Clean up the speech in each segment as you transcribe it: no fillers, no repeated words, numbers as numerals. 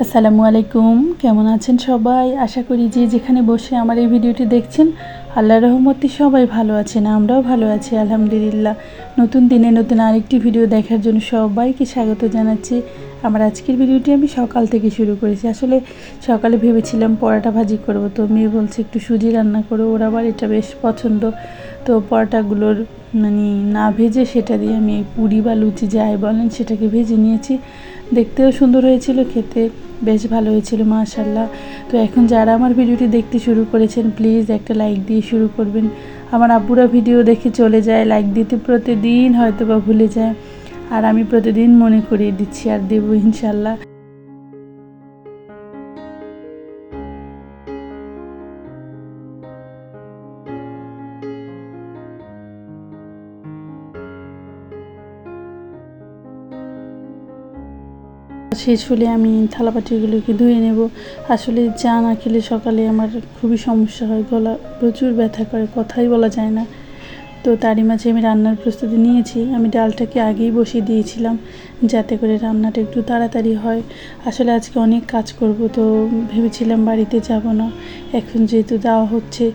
আসসালামু আলাইকুম, কেমন আছেন সবাই? আশা করি যে যেখানে বসে আমার এই ভিডিওটি দেখছেন আল্লাহর রহমতে সবাই ভালো আছেন, আমরাও ভালো আছি আলহামদুলিল্লাহ। নতুন দিনে নতুন আরেকটি ভিডিও দেখার জন্য সবাইকে স্বাগত জানাচ্ছি। আমার আজকের ভিডিওটি আমি সকাল থেকে শুরু করেছি। আসলে সকালে ভেবেছিলাম পরোটা ভাজি করব, তো মেয়ে বলছে একটু সুজি রান্না করো, ওর আবার এটা বেশ পছন্দ। তো পরোটাগুলোর মানে না ভেজে সেটা দিয়ে আমি পুরি বা লুচি যাই বলেন সেটাকে ভেজে নিয়েছি। দেখতেও সুন্দর হয়েছিল, খেতে বেশ ভালো হয়েছিল মাশাআল্লাহ। তো এখন যারা আমার ভিডিওটি দেখতে শুরু করেছেন প্লিজ একটা লাইক দিয়ে শুরু করবেন। আমার আব্বুরা ভিডিও দেখে চলে যায়, লাইক দিতে প্রতিদিন হয়তো বা ভুলে যায়, আর আমি প্রতিদিন মনে করিয়ে দিচ্ছি আর দেবো ইনশাল্লাহ। শেষ হলে আমি থালাবাটিগুলোকে ধুয়ে নেব। আসলে চা না খেলে সকালে আমার খুবই সমস্যা হয়, গলা প্রচুর ব্যথা করে, কথাই বলা যায় না। তো তারই মাঝে আমি রান্নার প্রস্তুতি নিয়েছি। আমি ডালটাকে আগেই বসিয়ে দিয়েছিলাম যাতে করে রান্নাটা একটু তাড়াতাড়ি হয়। আসলে আজকে অনেক কাজ করব, তো ভেবেছিলাম বাড়িতে যাব না, এখন যেহেতু দেওয়া হচ্ছে।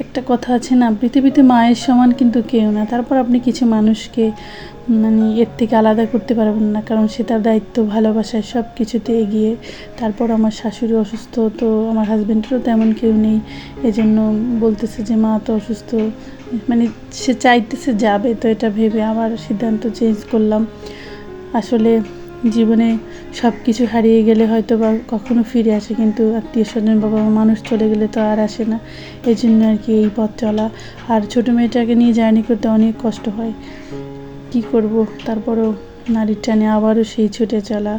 একটা কথা আছে না, পৃথিবীতে মায়ের সমান কিন্তু কেউ না। তারপর আপনি কিছু মানুষকে মানে এর থেকে আলাদা করতে পারবেন না, কারণ সে তার দায়িত্ব ভালোবাসায় সব কিছুতে এগিয়ে। তারপর আমার শাশুড়ি অসুস্থ, তো আমার হাজব্যান্ডেরও তেমন কেউ নেই, এজন্য বলতেছে যে মা তো অসুস্থ, মানে সে চাইতেছে যাবে। তো এটা ভেবে আবার সিদ্ধান্ত চেঞ্জ করলাম। আসলে জীবনে সব কিছু হারিয়ে গেলে হয়তো বা কখনো ফিরে আসে, কিন্তু আত্মীয় স্বজন বাবা মানুষ চলে গেলে তো আর আসে না। এই জন্য আর কি এই পথ চলা। আর ছোটো মেয়েটাকে নিয়ে জার্নি করতে অনেক কষ্ট হয়, কি করব, তারপরেও নারীর টানে আবারও সেই ছুটে চলা।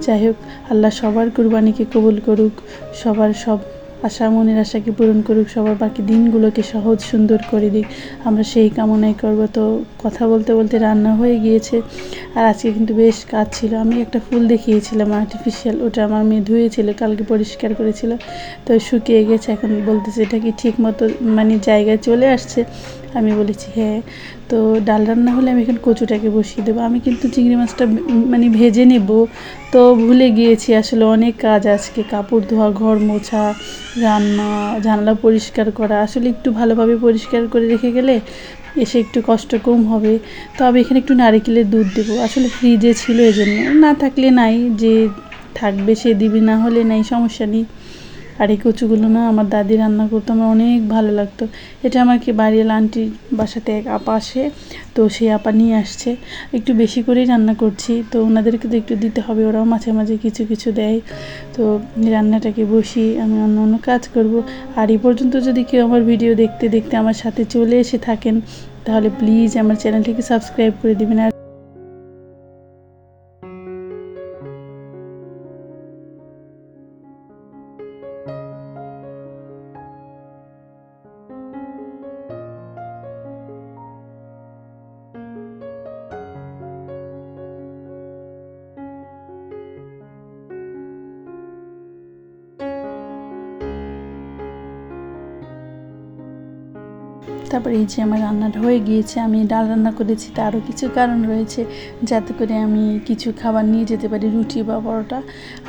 যাই হোক, আল্লাহ সবার কুরবানিকে কবুল করুক, সবার সব আশা মনের আশাকে পূরণ করুক, সবার বাকি দিনগুলোকে সহজ সুন্দর করে দিক, আমরা সেই কামনাই করব। তো কথা বলতে বলতে রান্না হয়ে গিয়েছে, আর আজকে কিন্তু বেশ কাজ ছিল। আমি একটা ফুল দেখিয়েছিলাম আর্টিফিশিয়াল, ওটা আমার মেয়ে ধুয়েছিল, কালকে পরিষ্কার করেছিল, তো শুকিয়ে গেছে। এখন বলতেছে এটা কি ঠিক মতো মানে জায়গায় চলে আসছে? আমি বলেছি হ্যাঁ। তো ডাল রান্না হলে আমি এখন কচুটাকে বসিয়ে দেবো। আমি কিন্তু চিংড়ি মাছটা মানে ভেজে নেব, তো ভুলে গিয়েছি। আসলে অনেক কাজ আজকে, কাপড় ধোয়া, ঘর মোছা, রান্না, জানালা পরিষ্কার করা। আসলে একটু ভালোভাবে পরিষ্কার করে রেখে গেলে এসে একটু কষ্ট কম হবে। তো আমি এখানে একটু নারিকেলের দুধ দেবো, আসলে ফ্রিজে ছিল এজন্য, না থাকলে নাই, যে থাকবে সে দিবি, না হলে নাই, সমস্যা নেই। আর এই কচুগুলো না আমার দাদি রান্না করতো, আমার অনেক ভালো লাগতো। এটা আমাকে বাড়ির আন্টির বাসাতে এক আপা আসে, তো সেই আপা নিয়ে আসছে। একটু বেশি করেই রান্না করছি, তো ওনাদেরকে তো একটু দিতে হবে, ওরাও মাঝে মাঝে কিছু কিছু দেয়। তো রান্নাটাকে বসিয়ে আমি অন্য অন্য কাজ করব। আর এই পর্যন্ত যদি কেউ আমার ভিডিও দেখতে দেখতে আমার সাথে চলে এসে থাকেন তাহলে প্লিজ আমার চ্যানেলটিকে সাবস্ক্রাইব করে দেবেন। আর তারপরে এই যে আমার রান্নাটা হয়ে গিয়েছে। আমি ডাল রান্না করেছি, তারও কিছু কারণ রয়েছে, যাতে করে আমি কিছু খাবার নিয়ে যেতে পারি, রুটি বা পরোটা।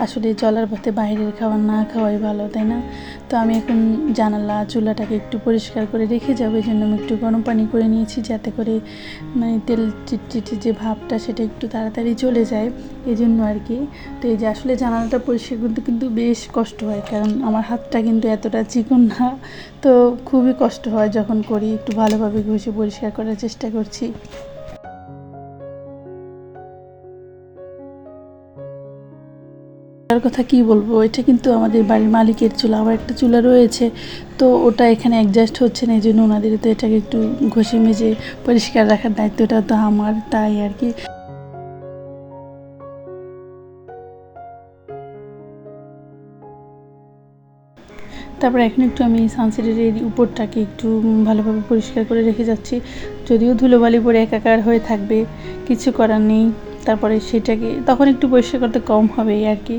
আসলে চলার পথে বাইরের খাবার না খাওয়াই ভালো, তাই না? তো আমি এখন জানালা চুলাটাকে একটু পরিষ্কার করে রেখে যাবো, এই জন্য আমি একটু গরম পানি করে নিয়েছি, যাতে করে মানে তেল চিটচিটে যে ভাবটা সেটা একটু তাড়াতাড়ি চলে যায়, এই জন্য আর কি। তো এই যে আসলে জানালাটা পরিষ্কার করতে কিন্তু বেশ কষ্ট হয়, কারণ আমার হাতটা কিন্তু এতটা চিকন না, তো খুবই কষ্ট হয় যখন করি। একটু ভালোভাবে ঘষে পরিষ্কার করার চেষ্টা করছি। তার কথা কি বলবো, এটা কিন্তু আমাদের বাড়ির মালিকের চুলা, আবার একটা চুলা রয়েছে, তো ওটা এখানে অ্যাডজাস্ট হচ্ছে না, এই জন্য ওনাদের তো এটাকে একটু ঘষে মেজে পরিষ্কার রাখার দায়িত্বটা তো আমার, তাই আর কি। তারপর এখন একটু আমি সানসেটের এই উপরটাকে একটু ভালোভাবে পরিষ্কার করে রেখে যাচ্ছি। যদিও ধুলোবালি পরে একাকার হয়ে থাকবে, কিছু করার নেই। তারপরে সেটাকে তখন একটু পরিষ্কার করতে কম হবে এই আর কি।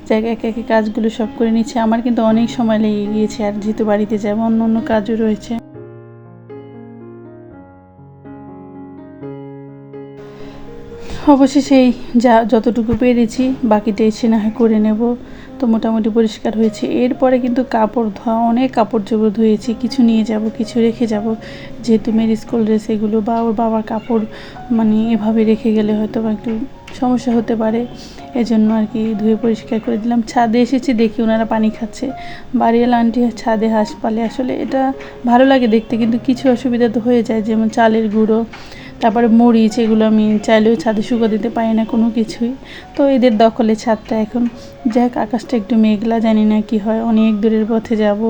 জায়গায় একে একে কাজগুলো সব করে নিচ্ছে, আমার কিন্তু অনেক সময় লেগে গিয়েছে, আর যেহেতু বাড়িতে যাবো অন্য অন্য কাজও রয়েছে। অবশেষেই যা যতটুকু পেরেছি বাকিটা এসে না হয় করে নেব। তো মোটামুটি পরিষ্কার হয়েছে। এরপরে কিন্তু কাপড় ধোয়া, অনেক কাপড় চোপড় ধুয়েছি, কিছু নিয়ে যাব কিছু রেখে যাব, যেহেতু মেয়ের স্কুল ড্রেস এগুলো বা ওর বাবার কাপড় মানে এভাবে রেখে গেলে হয়তো বা একটু সমস্যা হতে পারে, এজন্য আর কি ধুয়ে পরিষ্কার করে দিলাম। ছাদে এসেছি, দেখি ওনারা পানি খাচ্ছে, বাড়িওয়ালা আন্টি ছাদে হাঁস পালে। আসলে এটা ভালো লাগে দেখতে, কিন্তু কিছু অসুবিধা তো হয়ে যায়, যেমন চালের গুঁড়ো, তারপরে মরিচ, এগুলো আমি চাইলেও ছাদে শুকো দিতে পারি না কোনো কিছুই। তো এদের দখলে ছাদটা এখন। যাক, আকাশটা একটু মেঘলা, জানি না কি হয়, অনেক দূরের পথে যাব।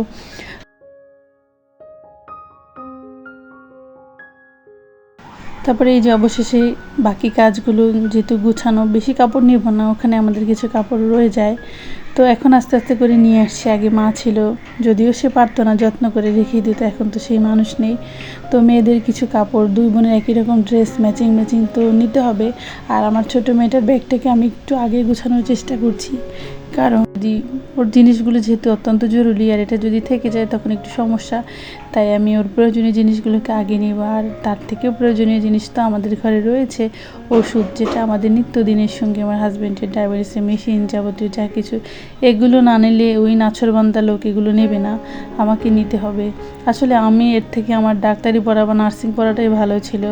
তারপরে এই যে অবশেষে বাকি কাজগুলো, যেহেতু গুছানো, বেশি কাপড় নিব না, ওখানে আমাদের কিছু কাপড় রয়ে যায়। তো এখন আস্তে আস্তে করে নিয়ে আসছি। আগে মা ছিল, যদিও সে পারতো না, যত্ন করে রেখে দিত, এখন তো সেই মানুষ নেই। তো মেয়েদের কিছু কাপড়, দুই বোনের একই রকম ড্রেস, ম্যাচিং ম্যাচিং তো নিতে হবে। আর আমার ছোটো মেয়েটার ব্যাগটাকে আমি একটু আগে গোছানোর চেষ্টা করছি, কারণ যদি ওর জিনিসগুলো যেহেতু অত্যন্ত জরুরি, আর এটা যদি থেকে যায় তখন একটু সমস্যা। তাই আমি ওর প্রয়োজনীয় জিনিসগুলোকে আগে নেব। আর তার থেকেও প্রয়োজনীয় জিনিস তো আমাদের ঘরে রয়েছে, ওষুধ, যেটা আমাদের নিত্যদিনের সঙ্গে, আমার হাজব্যান্ডের ডায়াবেটিসের মেশিন, যাবতীয় যা কিছু, এগুলো না নিলে ওই নাছোড়বান্দা লোক এগুলো নেবে না, আমাকে নিতে হবে। আসলে আমি এর থেকে আমার ডাক্তারি পড়া বা নার্সিং পড়াটাই ভালো ছিল,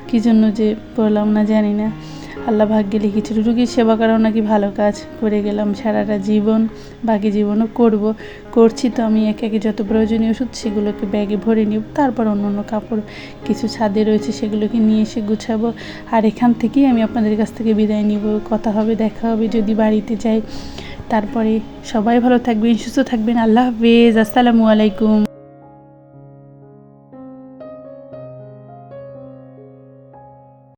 কী জন্য যে পড়লাম না জানি না। আল্লাহ ভাগ্যে লিখেছিল। রুগীর সেবা করাও নাকি ভালো কাজ, করে গেলাম সারাটা জীবন, বাকি জীবনও করছি। তো আমি একে একে যত প্রয়োজনীয় ওষুধ সেগুলোকে ব্যাগে ভরে নিব, তারপর অন্য অন্য কাপড় কিছু ছাদে রয়েছে সেগুলোকে নিয়ে এসে গুছাবো। আর এখান থেকেই আমি আপনাদের কাছ থেকে বিদায় নিব। কথা হবে, দেখা হবে যদি বাড়িতে যাই। তারপরে সবাই ভালো থাকবেন, সুস্থ থাকবেন। আল্লাহ হাফেজ, আসসালামু আলাইকুম।